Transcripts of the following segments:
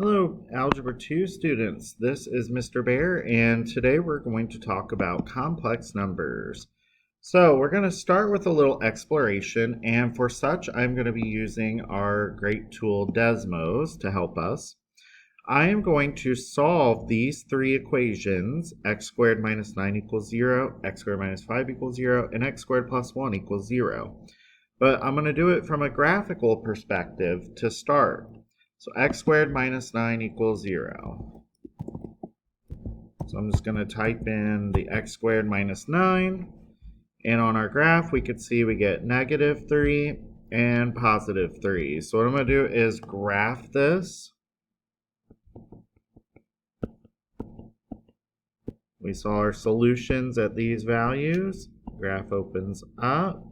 Hello, Algebra 2 students. This is Mr. Bear, and today we're going to talk about complex numbers. So we're going to start with a little exploration, and for such, I'm going to be using our great tool Desmos to help us. I am going to solve these three equations, x squared minus 9 equals 0, x squared minus 5 equals 0, and x squared plus 1 equals 0. But I'm going to do it from a graphical perspective to start. So x squared minus 9 equals 0. So I'm just going to type in the x squared minus 9. And on our graph, we could see we get negative 3 and positive 3. So what I'm going to do is graph this. We saw our solutions at these values. Graph opens up.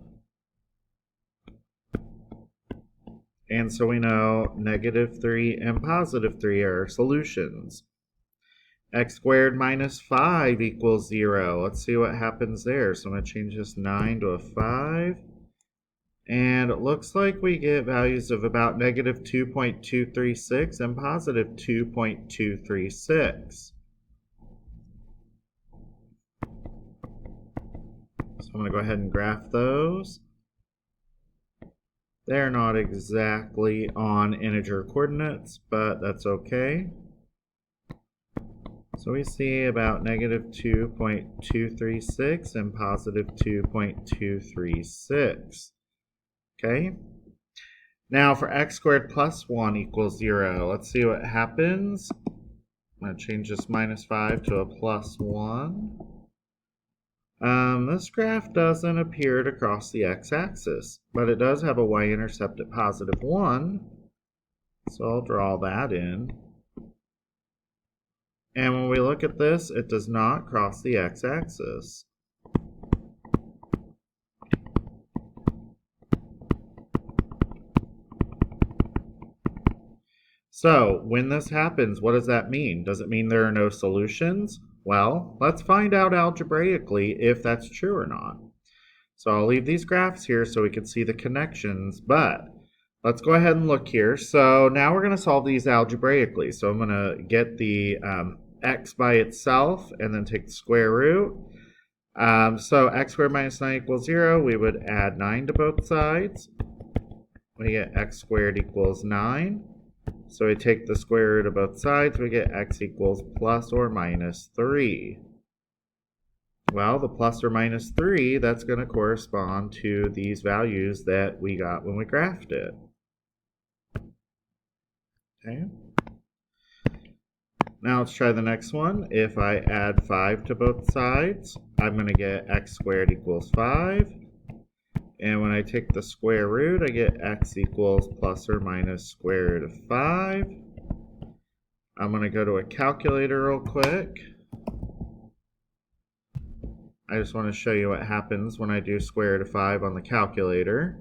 And so we know negative 3 and positive 3 are our solutions. X squared minus 5 equals 0. Let's see what happens there. So I'm going to change this 9 to a 5. And it looks like we get values of about negative 2.236 and positive 2.236. So I'm going to go ahead and graph those. They're not exactly on integer coordinates, but that's okay. So we see about negative 2.236 and positive 2.236. Okay. Now for x squared plus 1 equals 0, let's see what happens. I'm going to change this minus 5 to a plus 1. This graph doesn't appear to cross the x-axis, but it does have a y-intercept at positive 1, so I'll draw that in. And when we look at this, it does not cross the x-axis. So, when this happens, what does that mean? Does it mean there are no solutions? Well, let's find out algebraically if that's true or not. So I'll leave these graphs here so we can see the connections, but let's go ahead and look here. So now we're going to solve these algebraically. So I'm going to get the x by itself and then take the square root. So x squared minus 9 equals 0. We would add 9 to both sides. We get x squared equals 9. So we take the square root of both sides, we get x equals plus or minus 3. Well, the plus or minus 3, that's going to correspond to these values that we got when we graphed it. Okay. Now let's try the next one. If I add 5 to both sides, I'm going to get x squared equals 5. And when I take the square root, I get x equals plus or minus square root of 5. I'm going to go to a calculator real quick. I just want to show you what happens when I do square root of 5 on the calculator.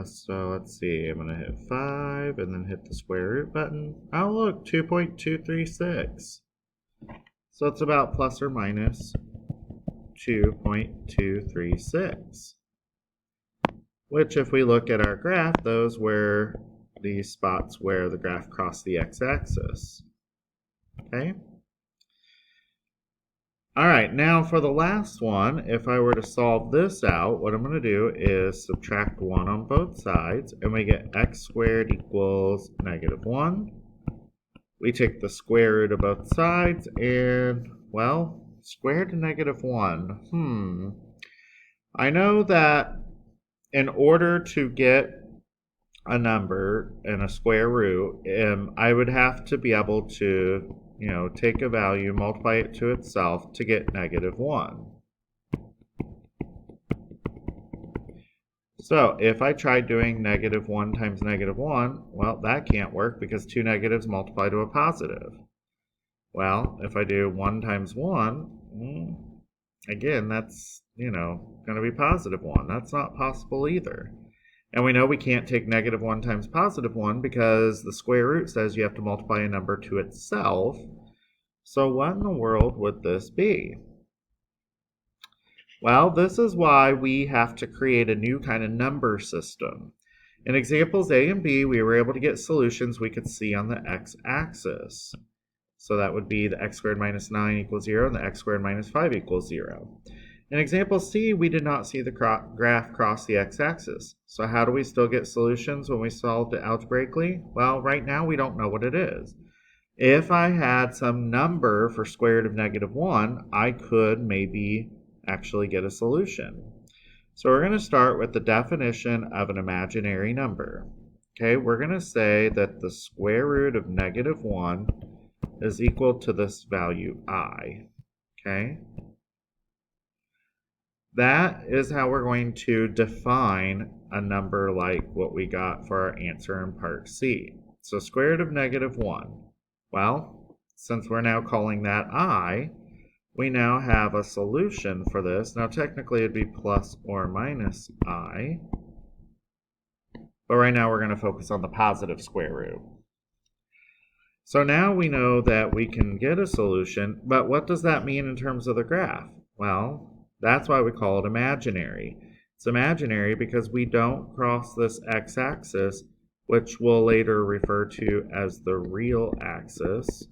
So let's see, I'm going to hit 5 and then hit the square root button. Oh look, 2.236. So it's about plus or minus 2.236, which if we look at our graph, those were the spots where the graph crossed the x-axis. Okay. All right, now for the last one, if I were to solve this out, what I'm going to do is subtract 1 on both sides, and we get x squared equals negative 1. We take the square root of both sides, and, well, square root of negative 1. I know that in order to get a number and a square root, I would have to be able to, take a value, multiply it to itself to get negative 1. So if I tried doing negative 1 times negative 1, well, that can't work because two negatives multiply to a positive. Well, if I do 1 times 1, again, that's, going to be positive 1. That's not possible either. And we know we can't take negative 1 times positive 1 because the square root says you have to multiply a number to itself. So what in the world would this be? Well, this is why we have to create a new kind of number system. In examples A and B, we were able to get solutions we could see on the x-axis. So that would be the x squared minus 9 equals 0 and the x squared minus 5 equals 0. In example C, we did not see the graph cross the x-axis. So how do we still get solutions when we solved it algebraically? Well, right now we don't know what it is. If I had some number for square root of -1, I could maybe actually get a solution. So we're going to start with the definition of an imaginary number. Okay, we're going to say that the square root of -1 is equal to this value I. Okay? That is how we're going to define a number like what we got for our answer in part C. So square root of -1. Well, since we're now calling that I, we now have a solution for this. Now technically it'd be plus or minus I, but right now we're going to focus on the positive square root. So now we know that we can get a solution, but what does that mean in terms of the graph? Well, that's why we call it imaginary. It's imaginary because we don't cross this x-axis, which we'll later refer to as the real axis.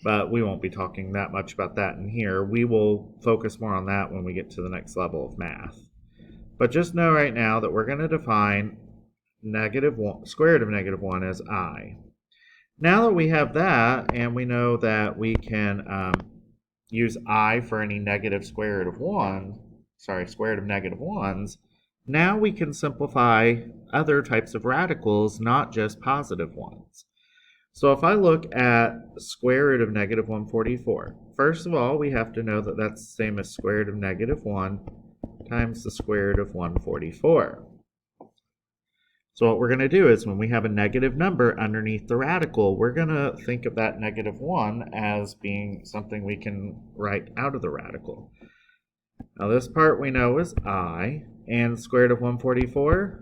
But we won't be talking that much about that in here. We will focus more on that when we get to the next level of math. But just know right now that we're going to define square root of -1 as I. Now that we have that, and we know that we can use I for any square root of -1s, now we can simplify other types of radicals, not just positive ones. So if I look at square root of -144, first of all, we have to know that that's the same as square root of -1 times the square root of 144. So what we're going to do is when we have a negative number underneath the radical, we're going to think of that -1 as being something we can write out of the radical. Now this part we know is I, and square root of 144.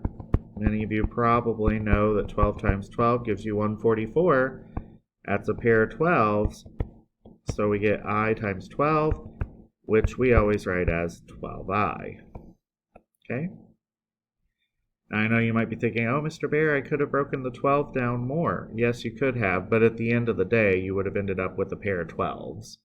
Many of you probably know that 12 times 12 gives you 144. That's a pair of 12s. So we get I times 12, which we always write as 12I. Okay? Now I know you might be thinking, oh, Mr. Bear, I could have broken the 12 down more. Yes, you could have, but at the end of the day, you would have ended up with a pair of 12s.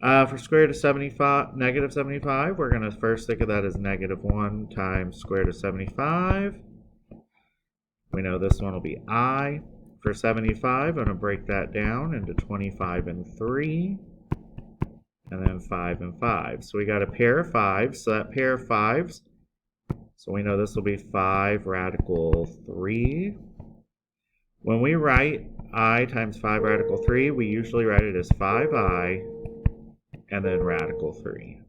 For square root of -75, we're going to first think of that as -1 times square root of 75. We know this one will be I. For 75, I'm going to break that down into 25 and 3, and then 5 and 5. So we got a pair of 5s, so that pair of 5s, so we know this will be 5 radical 3. When we write I times 5 radical 3, we usually write it as 5I and then radical 3.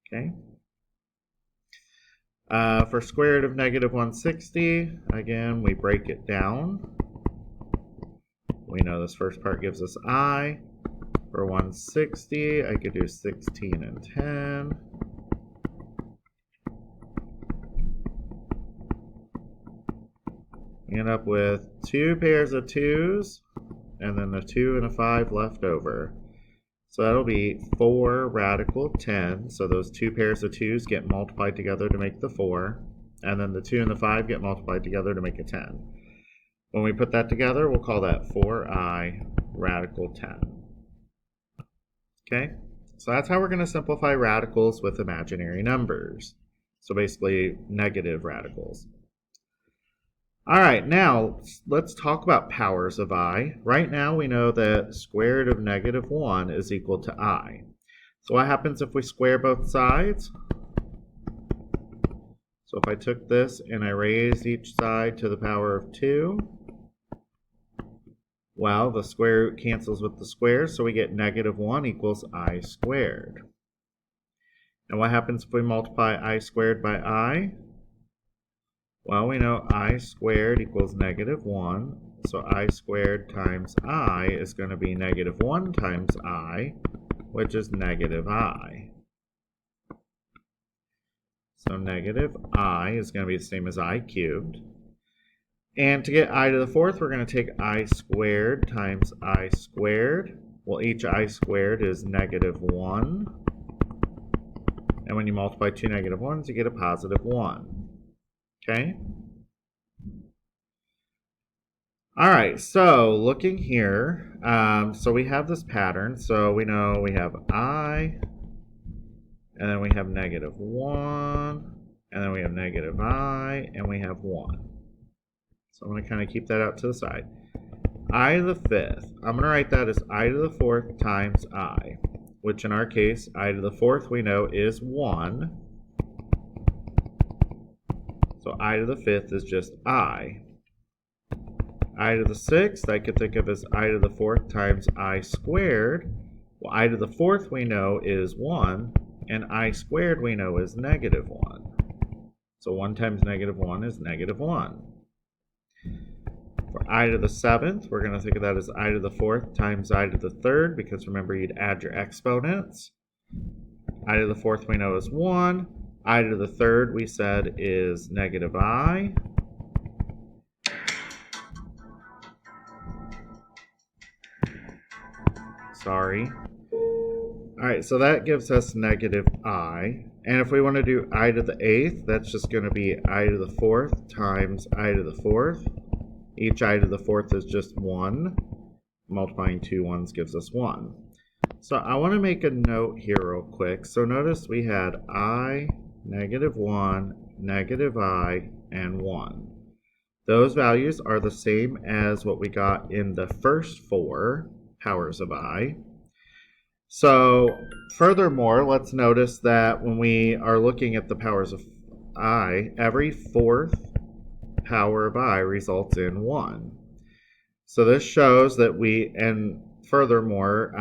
Okay? For square root of -160, again, we break it down. We know this first part gives us I. For 160, I could do 16 and 10. We end up with 2 pairs of 2s, and then a 2 and a 5 left over. So that'll be 4 radical 10. So those 2 pairs of 2s get multiplied together to make the 4. And then the 2 and the 5 get multiplied together to make a 10. When we put that together, we'll call that 4I radical 10. Okay? So that's how we're going to simplify radicals with imaginary numbers. So basically negative radicals. All right, now let's talk about powers of I. Right now we know that square root of -1 is equal to I. So what happens if we square both sides? So if I took this and I raised each side to the power of 2, well, the square root cancels with the square, so we get -1 equals I squared. And what happens if we multiply I squared by I? Well, we know I squared equals -1, so I squared times I is going to be -1 times I, which is -I. So -I is going to be the same as I cubed. And to get I to the fourth, we're going to take I squared times I squared. Well, each I squared is -1. And when you multiply two negative ones, you get a positive 1. Okay. All right, so looking here, so we have this pattern. So we know we have I, and then we have -1, and then we have -I, and we have 1. So I'm going to kind of keep that out to the side. I to the 5th, I'm going to write that as I to the 4th times I, which in our case, I to the 4th we know is 1. So I to the 5th is just I. I to the 6th I could think of as I to the 4th times I squared. Well, I to the 4th we know is 1, and I squared we know is -1. So 1 times -1 is -1. For I to the 7th, we're going to think of that as I to the 4th times I to the 3rd, because remember you'd add your exponents. I to the 4th we know is 1. I to the 3rd we said is -I. Sorry. Alright, so that gives us -I. And if we want to do I to the 8th, that's just going to be I to the 4th times I to the 4th. Each I to the 4th is just 1. Multiplying 2 ones gives us 1. So I want to make a note here real quick. So notice we had I, -1, -I, and 1. Those values are the same as what we got in the first 4 powers of I. So furthermore, let's notice that when we are looking at the powers of I, every 4th power of I results in 1. So this shows that and furthermore,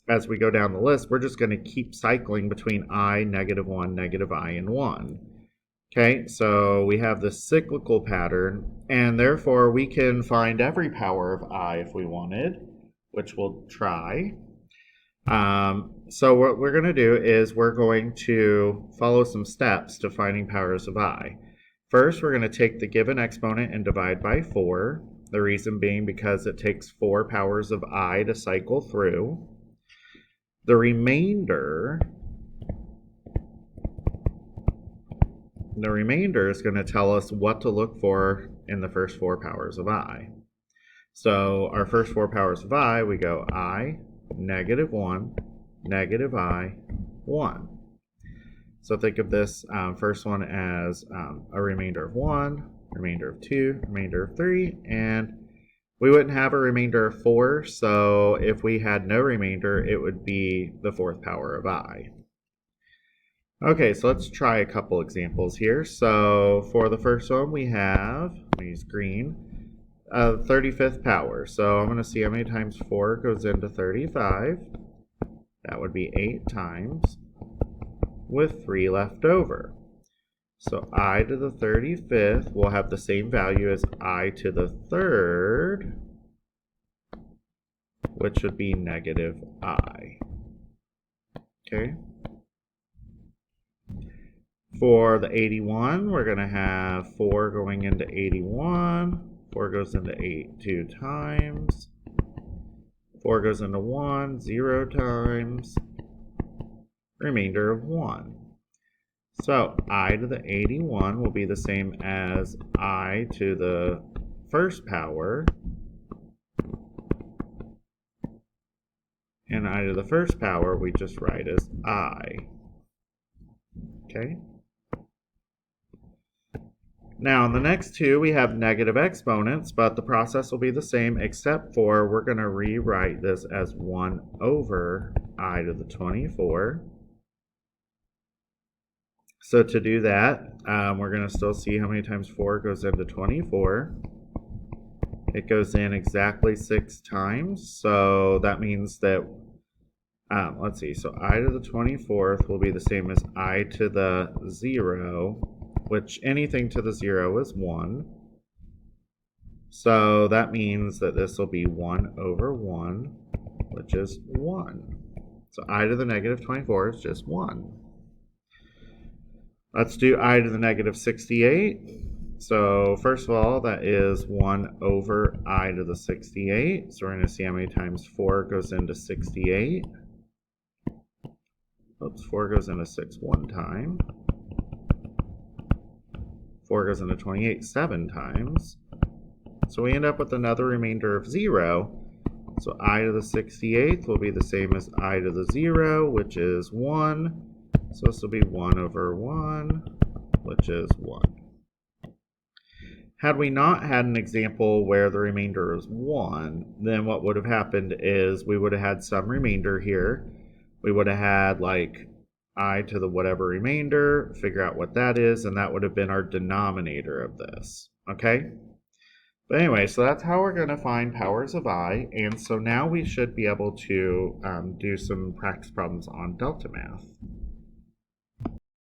as we go down the list, we're just going to keep cycling between I, -1, -I, and 1. Okay, so we have this cyclical pattern, and therefore we can find every power of I if we wanted, which we'll try. So what we're going to do is we're going to follow some steps to finding powers of I. First, we're going to take the given exponent and divide by 4. The reason being because it takes 4 powers of I to cycle through. The remainder is going to tell us what to look for in the first 4 powers of I. So our first 4 powers of I, we go I, -1, -I, 1. So think of this first one as a remainder of 1, remainder of 2, remainder of 3, and we wouldn't have a remainder of 4, so if we had no remainder, it would be the 4th power of I. Okay, so let's try a couple examples here. So for the first one, we have, I'm going to use green, 35th power. So I'm going to see how many times 4 goes into 35. That would be 8 times, with 3 left over. So I to the 35th will have the same value as I to the 3rd, which would be -I. Okay. For the 81, we're going to have 4 going into 81. 4 goes into 8 2 times. 4 goes into 1 0 times. Remainder of 1. So I to the 81 will be the same as I to the first power. And I to the first power we just write as I. Okay. Now in the next two we have negative exponents, but the process will be the same except for we're going to rewrite this as 1 over I to the 24. So to do that, we're going to still see how many times 4 goes into 24. It goes in exactly 6 times, so that means that, let's see, so I to the 24th will be the same as I to the 0, which anything to the 0 is 1. So that means that this will be 1 over 1, which is 1. So I to the -24 is just 1. Let's do I to the -68. So first of all, that is 1 over I to the 68. So we're going to see how many times 4 goes into 68. Oops, 4 goes into 6 one time. 4 goes into 28 7 times. So we end up with another remainder of 0. So I to the 68th will be the same as I to the 0, which is 1. So this will be 1 over 1, which is 1. Had we not had an example where the remainder is 1, then what would have happened is we would have had some remainder here. We would have had like I to the whatever remainder, figure out what that is, and that would have been our denominator of this, okay? But anyway, so that's how we're going to find powers of I, and so now we should be able to do some practice problems on delta math.